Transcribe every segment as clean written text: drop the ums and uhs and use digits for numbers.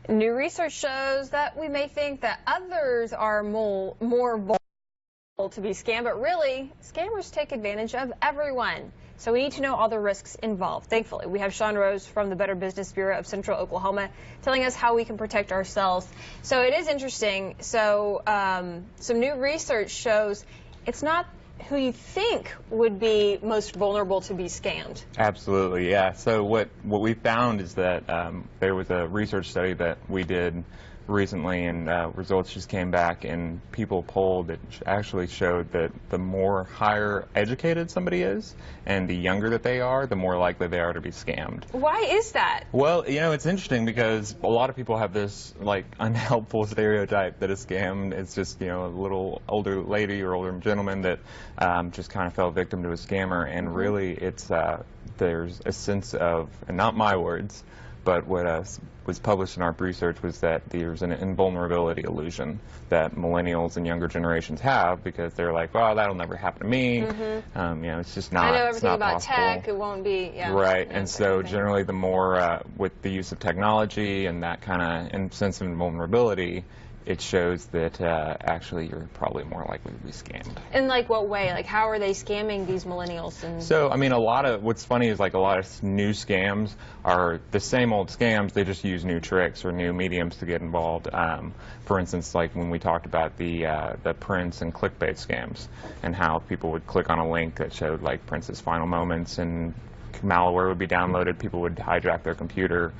New research shows that we may think that others are more vulnerable to be scammed, but really, scammers take advantage of everyone. So we need to know all the risks involved. Thankfully, we have Sean Rose from the Better Business Bureau of Central Oklahoma telling us how we can protect ourselves. So it is interesting. So some new research shows it's not who you think would be most vulnerable to be scammed. Absolutely, yeah. So what we found is that there was a research study that we did recently, and results just came back, and people polled that actually showed that the more higher educated somebody is and the younger that they are, the more likely they are to be scammed. Why is that? Well, you know, it's interesting because a lot of people have this like unhelpful stereotype that a scam is just, you know, a little older lady or older gentleman that just kind of fell victim to a scammer, and really it's there's a sense of, and not my words, but what was published in our research was that there's an invulnerability illusion that millennials and younger generations have, because they're like, well, that'll never happen to me. You know, it's just not. I know everything about possible. tech. It won't be. Yeah. Right, and so generally, the more with the use of technology and that kind of sense of vulnerability, it shows that actually you're probably more likely to be scammed. In like what way? Like how are they scamming these millennials? And so, I mean, a lot of what's funny is like a lot of new scams are the same old scams. They just use new tricks or new mediums to get involved. For instance, like when we talked about the Prince and clickbait scams, and how people would click on a link that showed like Prince's final moments, and malware would be downloaded, people would hijack their computer,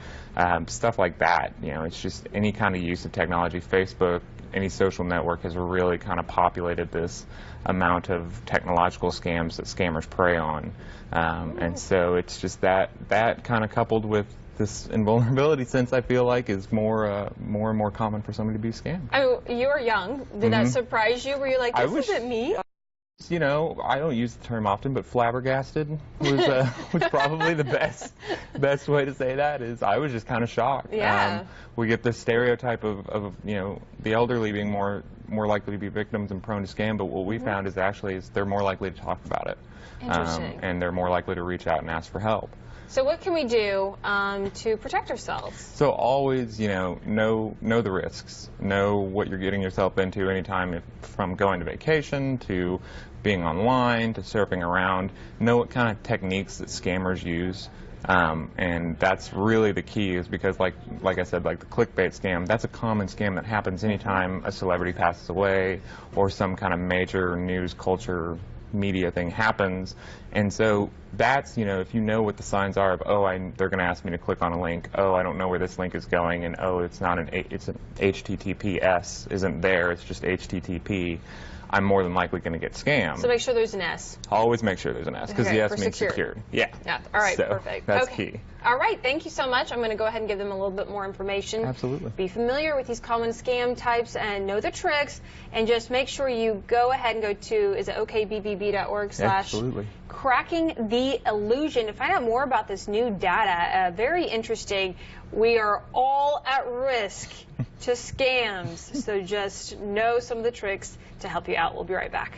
stuff like that. You know, it's just any kind of use of technology. Facebook, any social network has really kind of populated this amount of technological scams that scammers prey on. And so it's just that kind of coupled with this invulnerability sense, I feel like, is more and more common for somebody to be scammed. Oh, you were young. Did that surprise you? Were you like, this isn't me? You know, I don't use the term often, but flabbergasted was probably the best way to say that. Is I was just kind of shocked. Yeah. We get this stereotype of you know, the elderly being more likely to be victims and prone to scam, but what we found is actually they're more likely to talk about it. Interesting. And they're more likely to reach out and ask for help. So what can we do to protect ourselves? So always, you know the risks. Know what you're getting yourself into anytime, from going to vacation to being online to surfing around. Know what kind of techniques that scammers use. And that's really the key, is because like I said, like the clickbait scam, that's a common scam that happens anytime a celebrity passes away or some kind of major news culture media thing happens. And so that's, you know, if you know what the signs are of, oh, they're going to ask me to click on a link, oh, I don't know where this link is going, and oh, it's an HTTPS isn't there, it's just HTTP, I'm more than likely going to get scammed. So make sure there's an S. Always make sure there's an S, because the S means secured. Yeah. All right, so perfect. That's key. All right, thank you so much. I'm going to go ahead and give them a little bit more information. Absolutely. Be familiar with these common scam types and know the tricks, and just make sure you go ahead and go to, is it okbbb.org/cracking the illusion to find out more about this new data. Very interesting. We are all at risk to scams, so just know some of the tricks to help you out. We'll be right back.